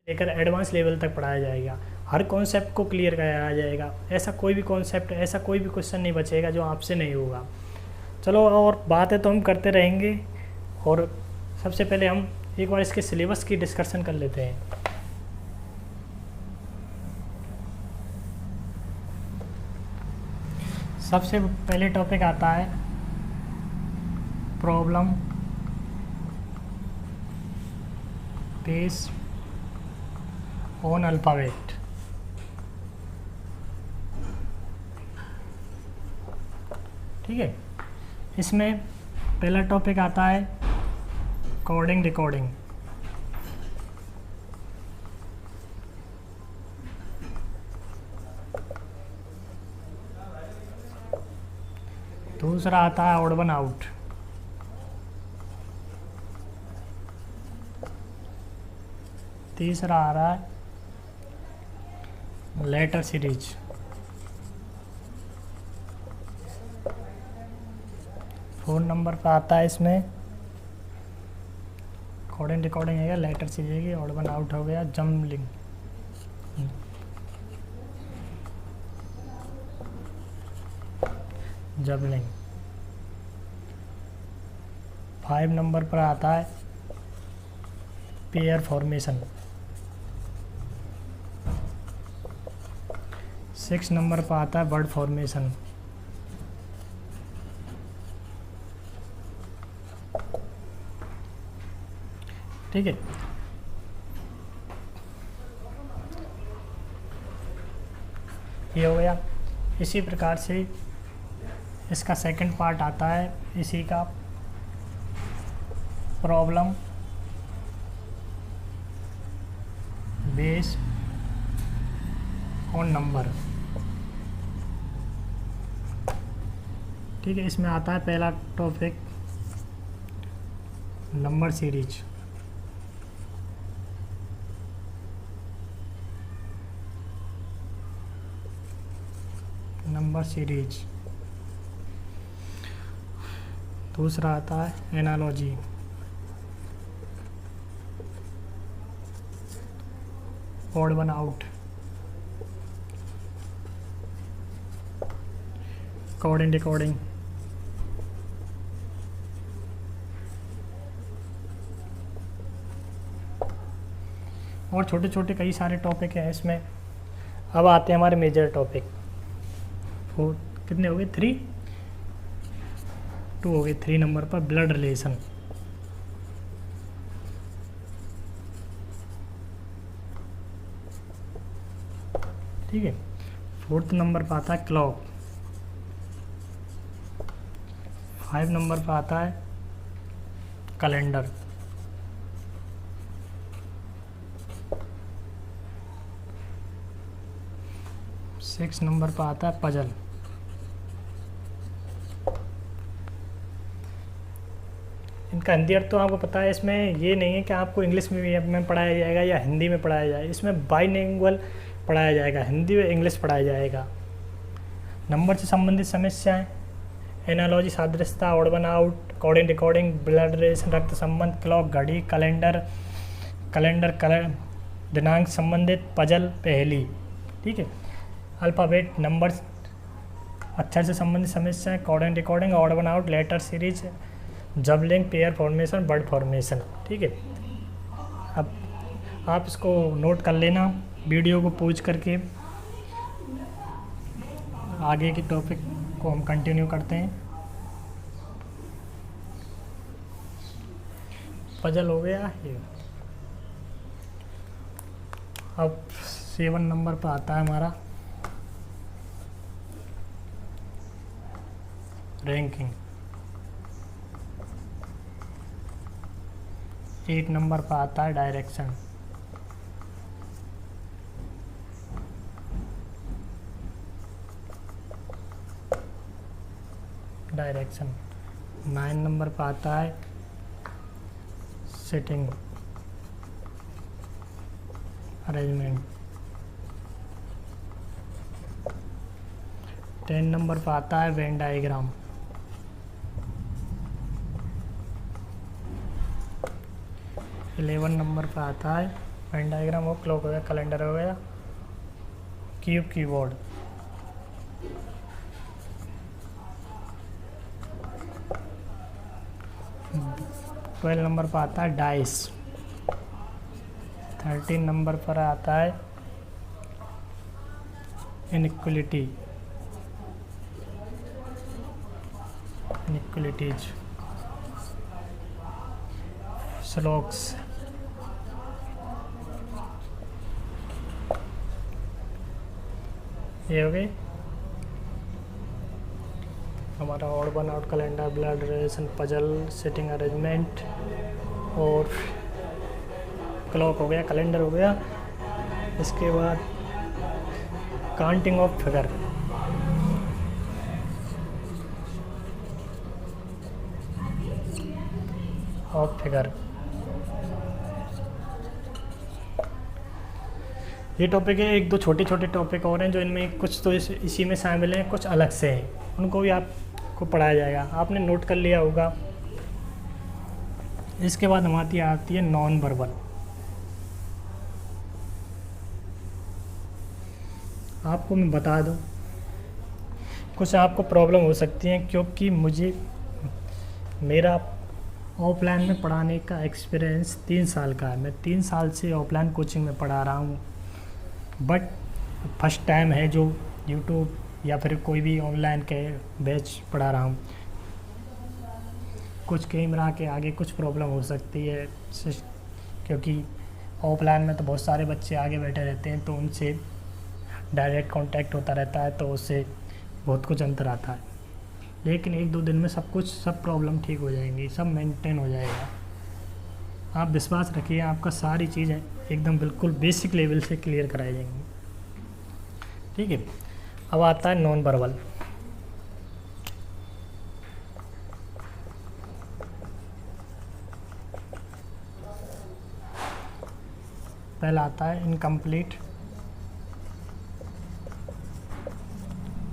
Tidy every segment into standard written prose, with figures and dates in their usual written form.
लेकर advance level तक पढ़ाया जाएगा। हर कॉन्सेप्ट को क्लियर कराया जाएगा। ऐसा कोई भी कॉन्सेप्ट, ऐसा कोई भी क्वेश्चन नहीं बचेगा जो आपसे नहीं होगा। चलो, और बातें तो हम करते रहेंगे। और सबसे पहले हम एक बार इसके सिलेबस की डिस्कशन कर लेते हैं। सबसे पहले टॉपिक आता है प्रॉब्लम बेस्ड ऑन अल्फ़ाबेट। ठीक है, इसमें पहला टॉपिक आता है कोडिंग डिकोडिंग। दूसरा आता है ऑड वन आउट। तीसरा आ रहा है लेटर सीरीज। फोन नंबर पर आता है इसमें कोडिंग डिकोडिंग है, letter series, odd one out हो गया, जम्बलिंग। जबलिंग। 5 नंबर पर आता है पेयर फॉर्मेशन। 6 नंबर पर आता है वर्ड फॉर्मेशन। ठीक है, ये हो गया। इसी प्रकार से इसका सेकंड पार्ट आता है इसी का प्रॉब्लम बेस्ड ऑन नंबर। ठीक है, इसमें आता है पहला topic number series. Number series. दूसरा आता है analogy. Odd one out. Coding decoding. और छोटे छोटे कई सारे टॉपिक हैं इसमें। अब आते हैं हमारे मेजर टॉपिक। कितने हो गए? 2 हो गए। 3 नंबर पर ब्लड रिलेशन। ठीक है, 4th नंबर पर आता है क्लॉक। 5 नंबर पर आता है कैलेंडर। 6 नंबर पर आता है पजल। इनका हिंदी अर्थ तो आपको पता है। इसमें ये नहीं है कि आपको इंग्लिश में पढ़ाया जाएगा या हिंदी में पढ़ाया जाएगा। इसमें बाइलिंगुअल पढ़ाया जाएगा, हिंदी और इंग्लिश पढ़ाया जाएगा। नंबर से संबंधित समस्याएं, एनालॉजी, सादृश्यता, odd one out, coding decoding, blood relation, रक्त संबंध, क्लॉक, घड़ी, कैलेंडर, कलर, दिनांक संबंधित, पजल, पहेली। ठीक है, अल्फ़ाबेट, नंबर, अक्षर से संबंधित समस्याएं, coding decoding, odd one out, letter series, jumbling, pair formation, word formation. ठीक है, अब आप इसको नोट कर लेना, वीडियो को पॉज करके। आगे के टॉपिक को हम कंटिन्यू करते हैं। पजल हो गया ये। अब 7 नंबर पर आता है हमारा रैंकिंग। 8 नंबर पर आता है डायरेक्शन। डायरेक्शन। 9 नंबर पर आता है सेटिंग, अरेंजमेंट। 10 नंबर पर आता है वेन डायग्राम। 11 नंबर पर आता है वेन डायग्राम हो, क्लॉक हो गया, कैलेंडर हो गया, क्यूब कीबोर्ड, ट्वेल्व नंबर पर आता है डाइस, 13 नंबर पर आता है इनइक्वलिटी, इनइक्वलिटीज, स्लॉक्स, ये हो गई हमारा odd one out, calendar, blood relation, puzzle, sitting arrangement और क्लॉक हो गया, कैलेंडर हो गया। इसके बाद काउंटिंग ऑफ फिगर, ये टॉपिक है। एक दो छोटे छोटे टॉपिक और हैं जो इनमें कुछ तो इसी में शामिल हैं, कुछ अलग से हैं, उनको भी आपको पढ़ाया जाएगा, आपने नोट कर लिया होगा। इसके बाद हमारी आती है नॉन वर्बल। आपको मैं बता दूं, कुछ आपको प्रॉब्लम हो सकती है क्योंकि मेरा ऑफलाइन में पढ़ाने का एक्सपीरियंस 3 साल का है। मैं 3 साल से ऑफलाइन कोचिंग में पढ़ा रहा हूँ, बट फर्स्ट टाइम है जो यूट्यूब या फिर कोई भी ऑनलाइन के बैच पढ़ा रहा हूँ। कुछ कैमरा के आगे कुछ प्रॉब्लम हो सकती है क्योंकि ऑफलाइन में तो बहुत सारे बच्चे आगे बैठे रहते हैं, तो उनसे डायरेक्ट कांटेक्ट होता रहता है, तो उससे बहुत कुछ अंतर आता है। लेकिन 1-2 दिन में सब प्रॉब्लम ठीक हो जाएंगी, सब मेंटेन हो जाएगा। आप विश्वास रखिए, आपका सारी चीज़ें एकदम बिल्कुल बेसिक लेवल से क्लियर कराई जाएंगी। ठीक है, अब आता है नॉन वर्बल। पहला आता है इनकम्प्लीट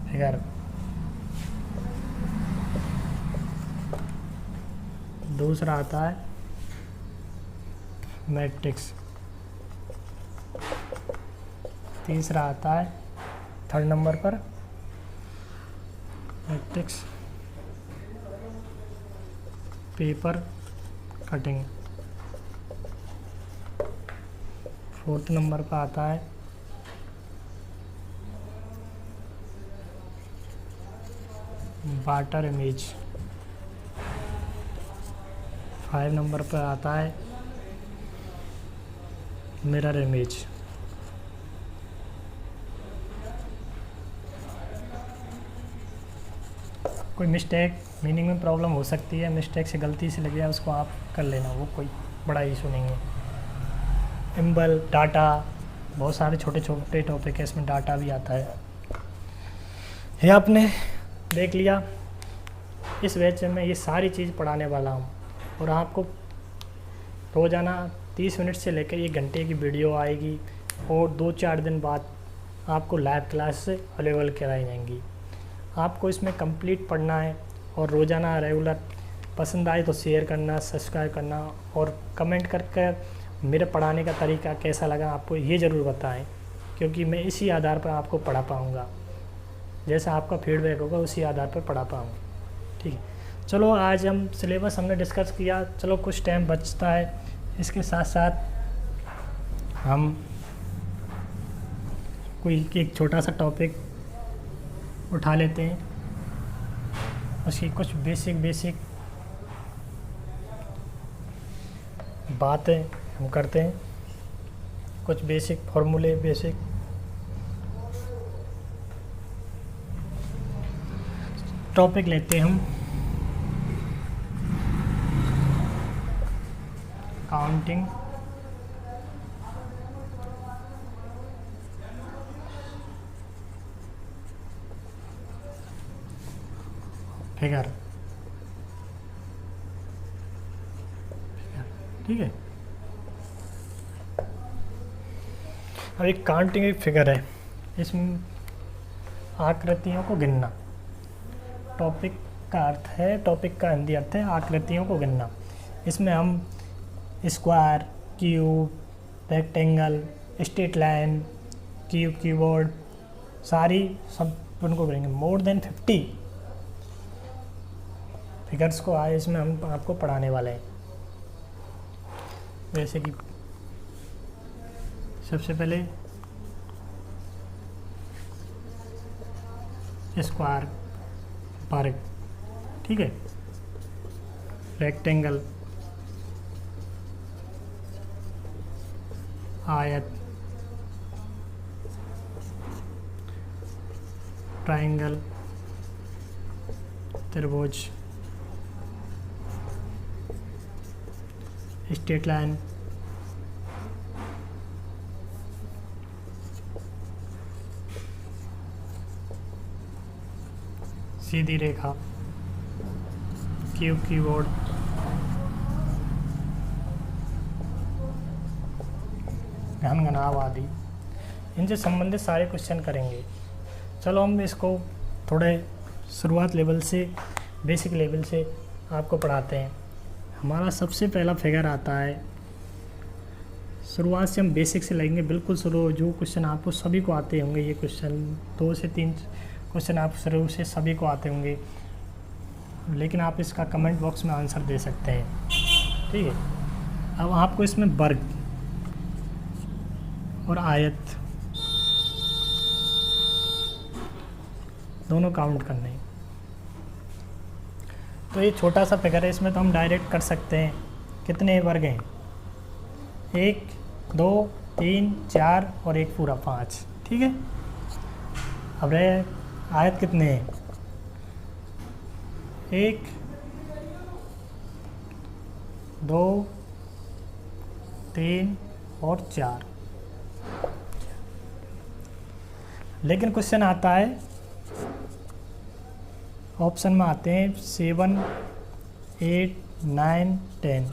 फिगर, दूसरा आता है मैट्रिक्स, तीसरा आता है 3rd नंबर पर matrix paper cutting, 4th number पर आता है वाटर इमेज, 5 नंबर पर आता है मिरर इमेज। कोई मिस्टेक मीनिंग में प्रॉब्लम हो सकती है, मिस्टेक से गलती से लग जाए उसको आप कर लेना, वो कोई बड़ा इशू नहीं है। इम्बल, डाटा, बहुत सारे छोटे छोटे टॉपिक है, इसमें डाटा भी आता है। ये आपने देख लिया। इस बैच में ये सारी चीज़ पढ़ाने वाला हूँ और आपको रोज़ाना 30 मिनट से लेकर 1 घंटे की वीडियो आएगी और 2-4 दिन बाद आपको लाइव क्लास अवेलेबल कराई जाएंगी। आपको इसमें कंप्लीट पढ़ना है और रोज़ाना रेगुलर, पसंद आए तो शेयर करना, सब्सक्राइब करना और कमेंट करके मेरे पढ़ाने का तरीका कैसा लगा आपको ये ज़रूर बताएं, क्योंकि मैं इसी आधार पर आपको पढ़ा पाऊँगा। जैसा आपका फीडबैक होगा उसी आधार पर पढ़ा पाऊँगा। ठीक है, चलो आज हम सिलेबस हमने डिस्कस किया, चलो कुछ टाइम बचता है, इसके साथ साथ हम कोई एक छोटा सा टॉपिक उठा लेते हैं, उसकी कुछ बेसिक बातें हम करते हैं, कुछ बेसिक फॉर्मूले, बेसिक टॉपिक लेते हैं हम। काउंटिंग फिगर, ठीक है। अब एक काउंटिंग एक फिगर है, इसमें आकृतियों को गिनना। टॉपिक का अर्थ है, टॉपिक का हिंदी अर्थ है आकृतियों को गिनना। इसमें हम square, cube, rectangle, straight line, cube, keyboard, सारी सब उनको करेंगे। मोर देन 50 फिगर्स को आज इसमें हम आपको पढ़ाने वाले हैं। जैसे कि सबसे पहले स्क्वायर, वर्ग, ठीक है, रेक्टेंगल, आयत, ट्रायंगल, त्रिभुज, स्ट्रेट लाइन, सीधी रेखा, क्यूब, कीबोर्ड, घन, घनाभ आदि, इनसे संबंधित सारे क्वेश्चन करेंगे। चलो हम इसको थोड़े शुरुआत लेवल से, बेसिक लेवल से आपको पढ़ाते हैं। हमारा सबसे पहला फिगर आता है, शुरुआत से हम बेसिक से लेंगे, बिल्कुल शुरू जो क्वेश्चन आपको सभी को आते होंगे। ये क्वेश्चन 2 से 3 क्वेश्चन आप शुरू से सभी को आते होंगे, लेकिन आप इसका कमेंट बॉक्स में आंसर दे सकते हैं, ठीक है। अब आपको इसमें वर्ग और आयत दोनों काउंट करने हैं। तो ये छोटा सा फिगर है, इसमें तो हम डायरेक्ट कर सकते हैं। कितने वर्ग हैं? 1, 2, 3, 4 और एक पूरा 5, ठीक है। अब रहे आयत कितने हैं? 1, 2, 3 और 4। लेकिन क्वेश्चन आता है, ऑप्शन में आते हैं 7, 8, 9, 10,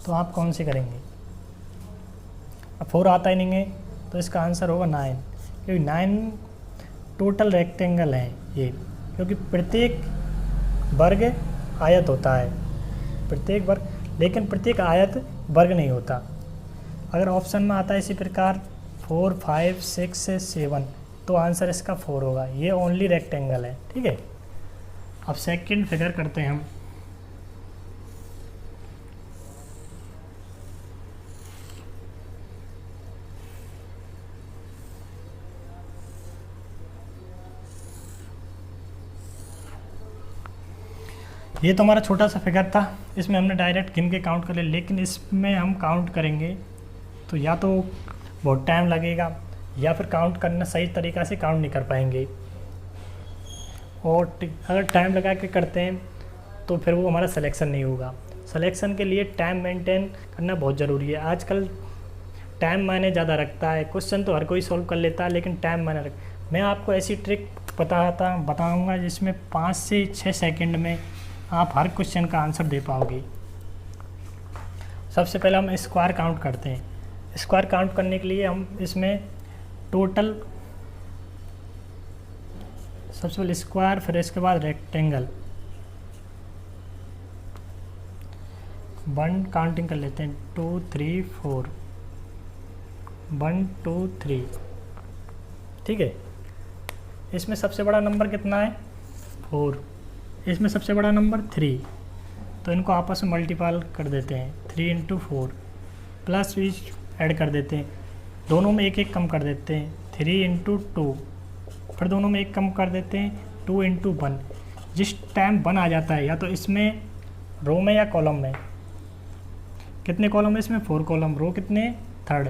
तो आप कौन से करेंगे? अब 4 आता ही नहीं है, तो इसका आंसर होगा 9, क्योंकि 9 टोटल रेक्टेंगल है ये, क्योंकि प्रत्येक वर्ग आयत होता है, प्रत्येक वर्ग, लेकिन प्रत्येक आयत वर्ग नहीं होता। अगर ऑप्शन में आता है इसी प्रकार 4, 5, 6, 7, तो आंसर इसका 4 होगा। ये ओनली रेक्टेंगल है, ठीक है। अब सेकंड फिगर करते हैं हम। ये तो हमारा छोटा सा फिगर था, इसमें हमने डायरेक्ट गिन के काउंट कर लिया, लेकिन इसमें हम काउंट करेंगे तो या तो बहुत टाइम लगेगा, या फिर काउंट करना सही तरीक़ा से काउंट नहीं कर पाएंगे। और अगर टाइम लगा के करते हैं तो फिर वो हमारा सिलेक्शन नहीं होगा। सिलेक्शन के लिए टाइम मेंटेन करना बहुत ज़रूरी है। आजकल टाइम मायने ज़्यादा रखता है। क्वेश्चन तो हर कोई सॉल्व कर लेता है, लेकिन टाइम मायने मैं आपको ऐसी ट्रिक बताऊंगा जिसमें 5 से 6 सेकंड में आप हर क्वेश्चन का आंसर दे पाओगे। सबसे पहले हम स्क्वायर काउंट करते हैं। स्क्वायर काउंट करने के लिए हम इसमें टोटल, सबसे पहले स्क्वायर, फिर इसके बाद रेक्टेंगल, 1 काउंटिंग कर लेते हैं, 2, 3, 4, 1, 2, 3, ठीक है। इसमें सबसे बड़ा नंबर कितना है? 4। इसमें सबसे बड़ा नंबर 3, तो इनको आपस में मल्टीपल कर देते हैं, 3 × 4, प्लस भी ऐड कर देते हैं, दोनों में एक एक कम कर देते हैं, 3 × 2, फिर दोनों में एक कम कर देते हैं, 2 × 1। जिस टाइम 1 आ जाता है, या तो इसमें रो में या कॉलम में, कितने कॉलम है इसमें? 4 कॉलम, रो कितने? 3rd,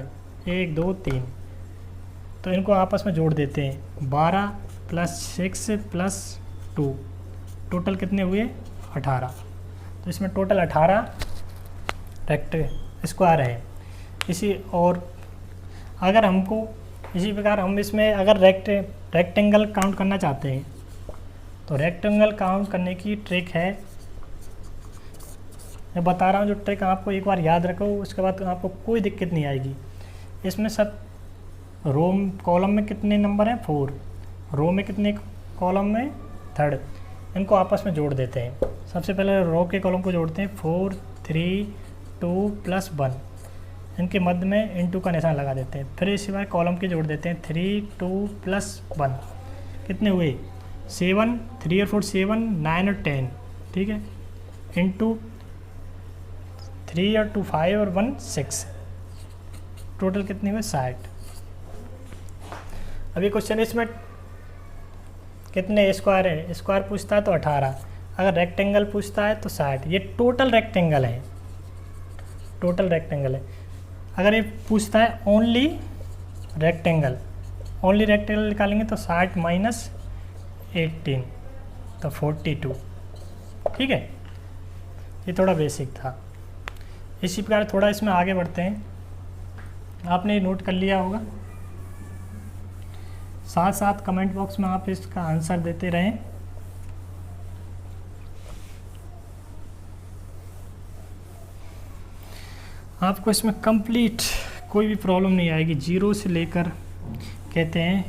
1, 2, 3, तो इनको आपस में जोड़ देते हैं, 12 + 6 + 2, टोटल कितने हुए? 18। तो इसमें टोटल 18 स्क्वायर है। इसी और अगर हमको इसी प्रकार हम इसमें अगर रेक्टेंगल काउंट करना चाहते हैं, तो रेक्टेंगल काउंट करने की ट्रिक है, मैं बता रहा हूँ जो ट्रिक, आपको एक बार याद रखो, उसके बाद आपको कोई दिक्कत नहीं आएगी। इसमें सब रो कॉलम में कितने नंबर हैं? 4, रो में कितने कॉलम में? 3rd, इनको आपस में जोड़ देते हैं। सबसे पहले रो के कॉलम को जोड़ते हैं, 4, 3, 2 + 1, इनके मध्य में इंटू का निशान लगा देते हैं। फिर इसी बार कॉलम के जोड़ देते हैं 3 2 प्लस 1 कितने हुए 7, 3 और 4 7, 9 और 10 ठीक है, इंटू 3 और 2 5 और 1 6, टोटल कितने हुए 60। अभी क्वेश्चन इसमें कितने स्क्वायर है, स्क्वायर पूछता है तो 18, अगर रेक्टेंगल पूछता है तो 60। ये टोटल रेक्टेंगल है, टोटल रेक्टेंगल है। अगर ये पूछता है ओनली रेक्टेंगल, ओनली रेक्टेंगल निकालेंगे तो 60 माइनस 18 तो 42 ठीक है। ये थोड़ा बेसिक था। इसी प्रकार थोड़ा इसमें आगे बढ़ते हैं, आपने नोट कर लिया होगा, साथ साथ कमेंट बॉक्स में आप इसका आंसर देते रहें। आपको इसमें कंप्लीट कोई भी प्रॉब्लम नहीं आएगी, जीरो से लेकर कहते हैं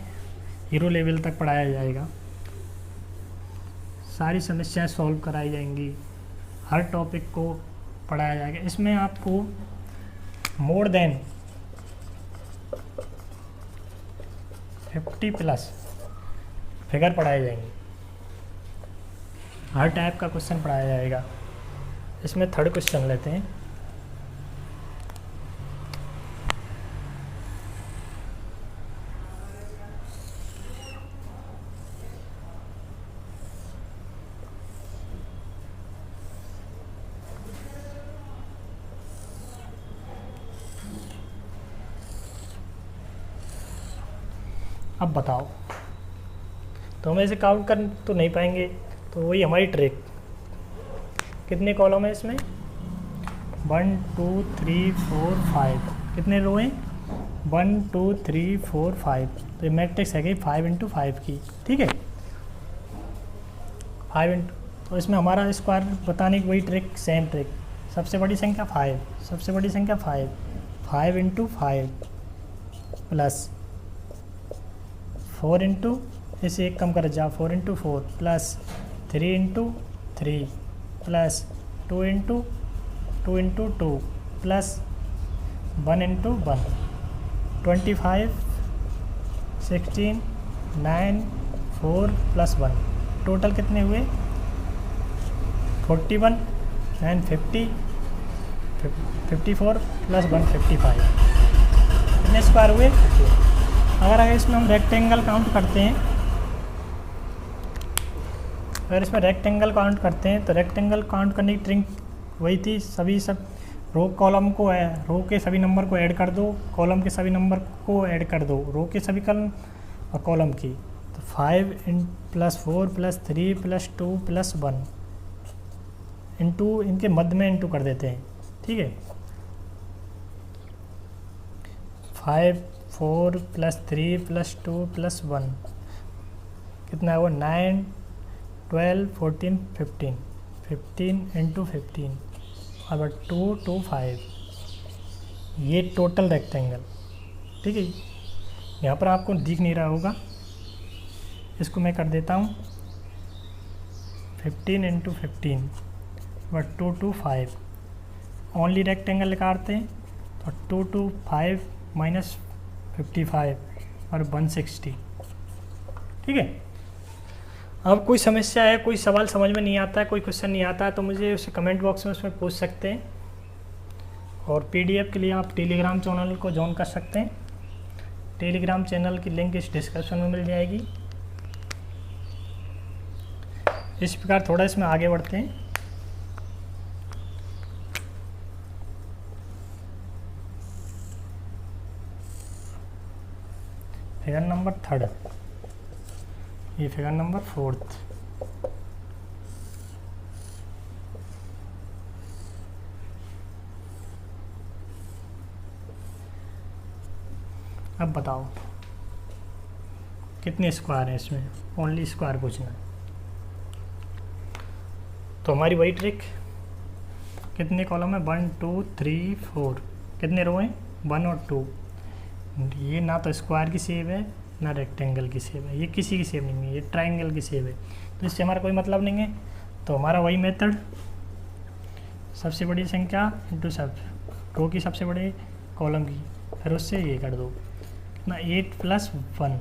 हीरो लेवल तक पढ़ाया जाएगा, सारी समस्याएं सॉल्व कराई जाएंगी, हर टॉपिक को पढ़ाया जाएगा। इसमें आपको मोर देन 50 प्लस फिगर पढ़ाए जाएंगे, हर टाइप का क्वेश्चन पढ़ाया जाएगा। इसमें थर्ड क्वेश्चन लेते हैं। अब बताओ, तो हम ऐसे काउंट कर तो नहीं पाएंगे, तो वही हमारी ट्रिक। कितने कॉलम है इसमें 1 2 3 4 5, कितने रो हैं 1 2 3 4 5, तो ये मैट्रिक्स है कि 5 × 5 की ठीक है, 5 इंटू, तो इसमें हमारा स्क्वायर बताने की वही ट्रिक, सेम ट्रिक। सबसे बड़ी संख्या 5, सबसे बड़ी संख्या 5, 5 × 5 प्लस 4 इंटू, इसे एक कम कर जा 4 × 4 plus 3 × 3 plus 2 × 2 plus 1 × 1, 25 16 9 4 plus 1, total कितने हुए 41 9 50 54 प्लस 1 55, कितने स्क्वायर हुए 50। अगर इसमें हम रेक्टेंगल काउंट करते हैं, अगर इसमें रेक्टेंगल काउंट करते हैं तो रेक्टेंगल काउंट करने की ट्रिक वही थी, सभी सब रो कॉलम को रो के सभी नंबर को ऐड कर दो, कॉलम के सभी नंबर को ऐड कर दो, रो के सभी कॉलम और कॉलम की। तो 5 plus 4 plus 3 plus 2 plus 1 into, इनके मध्य में इंटू कर देते हैं ठीक है। 5 4 प्लस 3 प्लस 2 प्लस 1 कितना है वो 9 12 14 15, 15 इंटू 15 अब 2 2 5, ये टोटल रेक्टेंगल ठीक है। यहाँ पर आपको दिख नहीं रहा होगा, इसको मैं कर देता हूँ 15 इंटू 15 बट 2 2 5, ओनली रेक्टेंगल निकालते हैं तो 2 2 5 माइनस 55 और 160 ठीक है। अब कोई समस्या है, कोई सवाल समझ में नहीं आता है, कोई क्वेश्चन नहीं आता है तो मुझे उसे कमेंट बॉक्स में उसमें पूछ सकते हैं। और पीडीएफ के लिए आप टेलीग्राम चैनल को ज्वाइन कर सकते हैं, टेलीग्राम चैनल की लिंक इस डिस्क्रिप्शन में मिल जाएगी। इस प्रकार थोड़ा इसमें आगे बढ़ते हैं। फिगर नंबर 3, ये फिगर नंबर 4। अब बताओ कितने स्क्वायर हैं इसमें, ओनली स्क्वायर पूछना है। तो हमारी वही ट्रिक, कितने कॉलम है 1 2 3 4, कितने रो हैं 1 और 2। ये ना तो स्क्वायर की शेप है ना रेक्टेंगल की शेप है, ये किसी की शेप नहीं है, ये ट्रायंगल की शेप है, तो इससे हमारा कोई मतलब नहीं है। तो हमारा वही मेथड, सबसे बड़ी संख्या इंटू सब, रो की सबसे बड़ी कॉलम की, फिर उससे ये कर दो कितना 8 + 1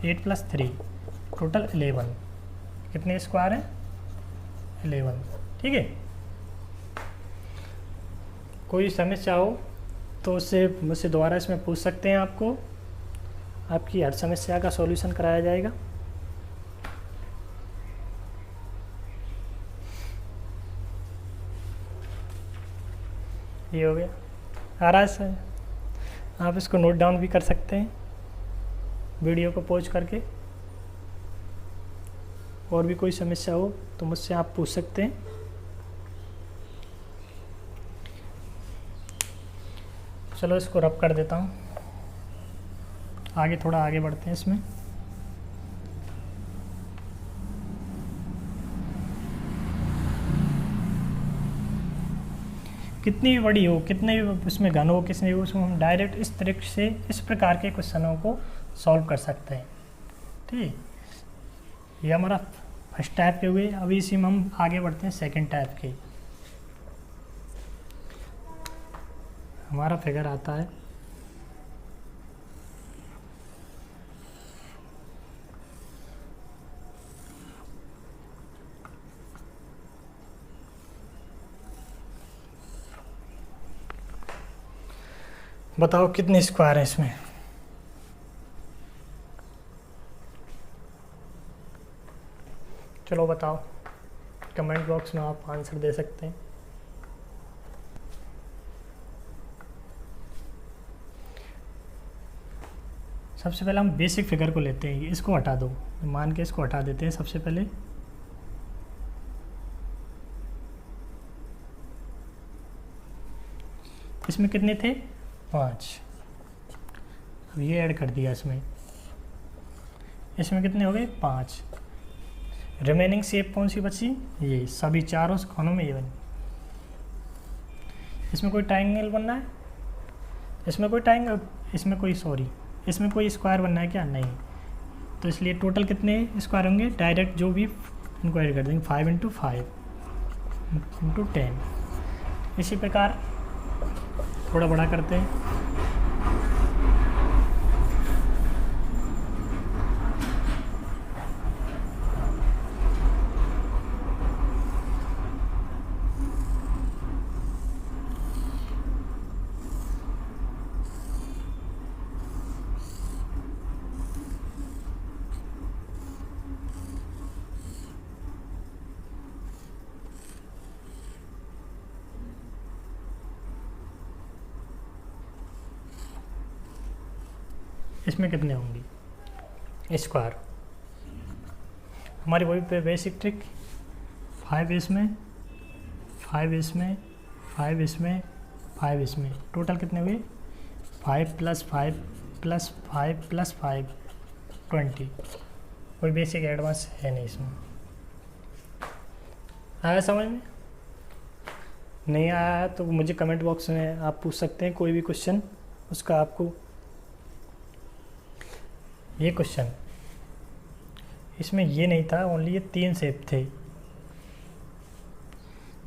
8 + 3 टोटल 11। कितने स्क्वायर हैं 11। ठीक है, कोई समस्या हो तो उससे मुझसे दोबारा इसमें पूछ सकते हैं। आपकी हर समस्या का सॉल्यूशन कराया जाएगा। ये हो गया आ रहा है सर, आप इसको नोट डाउन भी कर सकते हैं वीडियो को पॉज करके। और भी कोई समस्या हो तो मुझसे आप पूछ सकते हैं। चलो इसको रब कर देता हूँ, थोड़ा आगे बढ़ते हैं इसमें। कितनी भी बड़ी हो, कितने भी उसमें घन हो, किसने भी उसमें हम डायरेक्ट इस तरीके से इस प्रकार के क्वेश्चनों को सॉल्व कर सकते हैं। ठीक, ये हमारा फर्स्ट टाइप के हुए। अभी इसी में हम आगे बढ़ते हैं सेकंड टाइप के। हमारा फिगर आता है बताओ कितने स्क्वायर हैं इसमें। चलो बताओ, कमेंट बॉक्स में आप आंसर दे सकते हैं। सबसे पहले हम बेसिक फिगर को लेते हैं, इसको हटा दो, मान के इसको हटा देते हैं सबसे पहले। इसमें कितने थे 5, अब ये ऐड कर दिया इसमें कितने हो गए 5। रिमेनिंग शेप कौन सी बची, ये सभी चारों कोनों में ये बनी। इसमें कोई ट्रायंगल बनना है, इसमें कोई स्क्वायर बनना है क्या, नहीं। तो इसलिए टोटल कितने स्क्वायर होंगे, डायरेक्ट जो भी इनको ऐड कर देंगे 5 × 5 × 10। इसी प्रकार थोड़ा बड़ा करते हैं। इसमें कितने होंगे स्क्वायर, हमारी वही पे बेसिक ट्रिक। 5 इसमें, 5 इसमें, 5 इसमें, 5 इसमें, टोटल कितने हुए 5 + 5 + 5 + 5 20। कोई बेसिक एडवांस है नहीं इसमें। आया समझ में? नहीं आया तो मुझे कमेंट बॉक्स में आप पूछ सकते हैं कोई भी क्वेश्चन, उसका आपको। ये क्वेश्चन इसमें ये नहीं था, ओनली ये 3 शेप थे।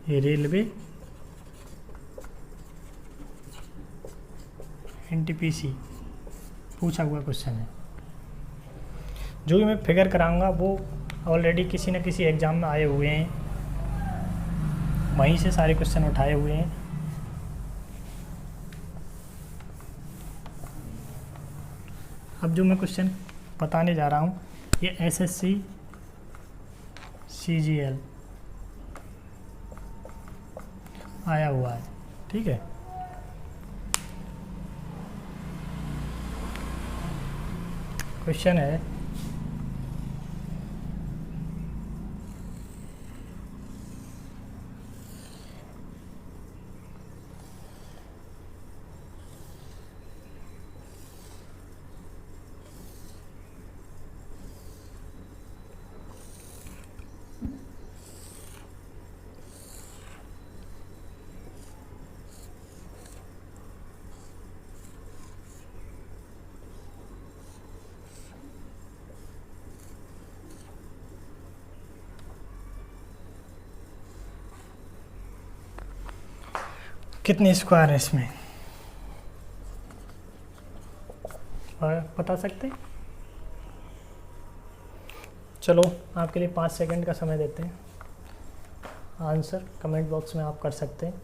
ये रेलवे, एनटीपीसी पूछा हुआ क्वेश्चन है। जो भी मैं फिगर कराऊंगा वो ऑलरेडी किसी न किसी एग्ज़ाम में आए हुए हैं, वहीं से सारे क्वेश्चन उठाए हुए हैं। अब जो मैं क्वेश्चन बताने जा रहा हूँ ये एसएससी सीजीएल आया हुआ है। ठीक है, क्वेश्चन है कितने स्क्वायर है इसमें। बता सकते हैं? चलो आपके लिए 5 सेकंड का समय देते हैं, आंसर कमेंट बॉक्स में आप कर सकते हैं।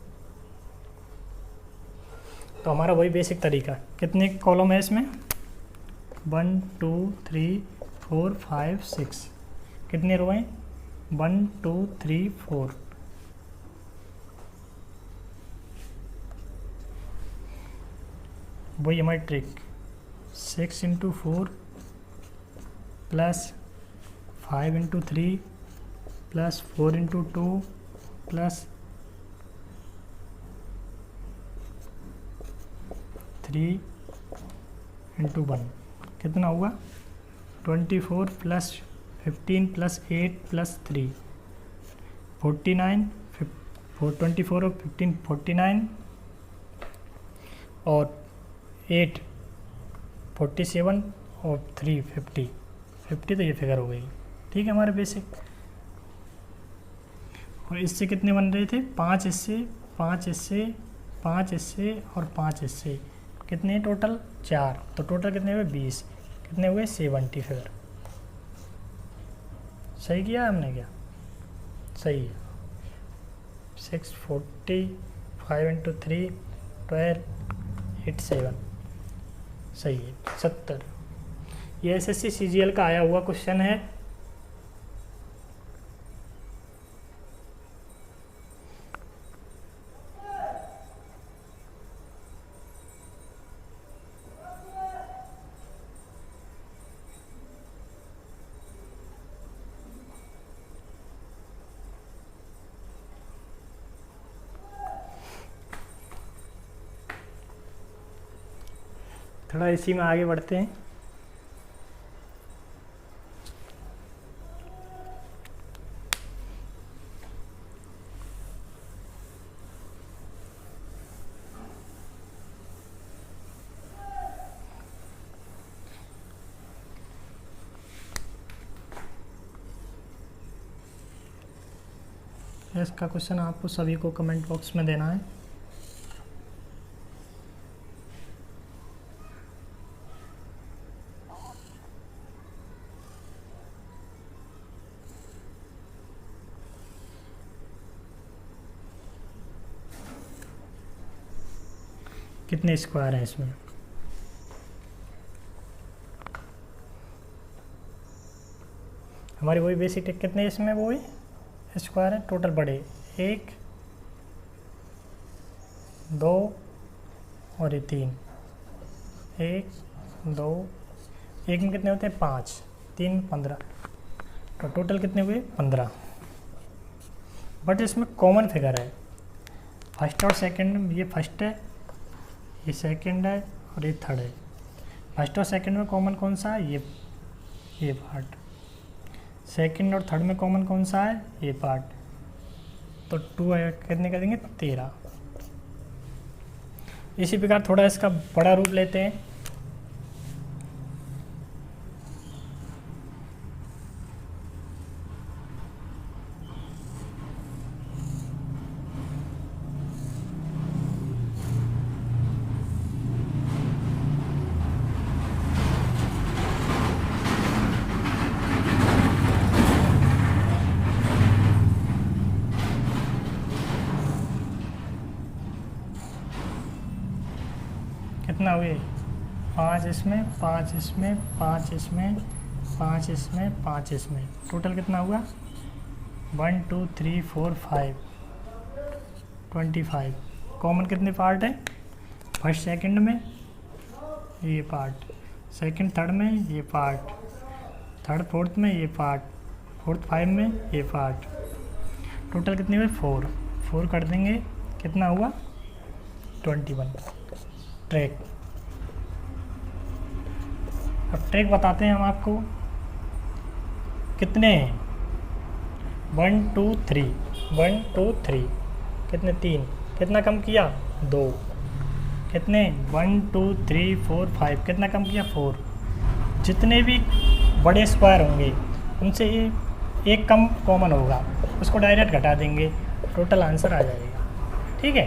तो हमारा वही बेसिक तरीका, कितने कॉलम है इसमें? 1 2 3 4 5 6, कितने रो हैं? 1 2 3 4। वही हमारी ट्रिक, 6 × 4 प्लस 5 × 3 प्लस 4 × 2 प्लस 3 × 1, कितना हुआ? 24 प्लस 15 प्लस 8 प्लस 3 49, 24 और 15 49 और 8 47 और 3 50, तो ये फिगर हो गई। ठीक है हमारे बेसिक। और इससे कितने बन रहे थे? 5 इससे, 5 इससे, 5 इससे और 5 इससे, कितने टोटल? 4। तो टोटल कितने हुए? 20। कितने हुए? 70 फिगर। सही किया हमने क्या? सही है। 6 40 5 × 3 12 8 7, सही है 70। ये SSC CGL का आया हुआ क्वेश्चन है। थोड़ा इसी में आगे बढ़ते हैं। इसका क्वेश्चन आपको सभी को कमेंट बॉक्स में देना है। कितने स्क्वायर हैं इसमें? हमारी वही बेसिक टिक, कितने इसमें वो ही स्क्वायर है टोटल? बड़े 1 2 और ये 3, 1 2, 1 में कितने होते हैं? 5, 3 15, तो टोटल कितने हुए? 15। बट इसमें कॉमन फिगर है, फर्स्ट और सेकंड। ये फर्स्ट है, ये सेकंड है और ये थर्ड है। फर्स्ट और सेकंड में कॉमन कौन सा है? ये पार्ट। सेकंड और थर्ड में कॉमन कौन सा है? ये पार्ट। तो 2 कितने कर देंगे? 13। इसी प्रकार थोड़ा इसका बड़ा रूप लेते हैं। कितना हुए? 5 इसमें, 5 इसमें, 5 इसमें, 5 इसमें, 5 इसमें, टोटल कितना हुआ? 1 2 3 4 5 25। कॉमन कितने पार्ट है? फर्स्ट सेकंड में ये पार्ट, सेकंड थर्ड में ये पार्ट, थर्ड फोर्थ में ये पार्ट, फोर्थ 5 में ये पार्ट। टोटल कितने हुए? 4 कर देंगे, कितना हुआ? 21। ट्रैक। अब ट्रैक बताते हैं हम आपको कितने हैं। 1 2 3, 1 2 3, कितने? 3। कितना कम किया? 2। कितने? 1 2 3 4 5, कितना कम किया? 4। जितने भी बड़े स्क्वायर होंगे उनसे एक कम कॉमन होगा, उसको डायरेक्ट घटा देंगे, टोटल आंसर आ जाएगा। ठीक है।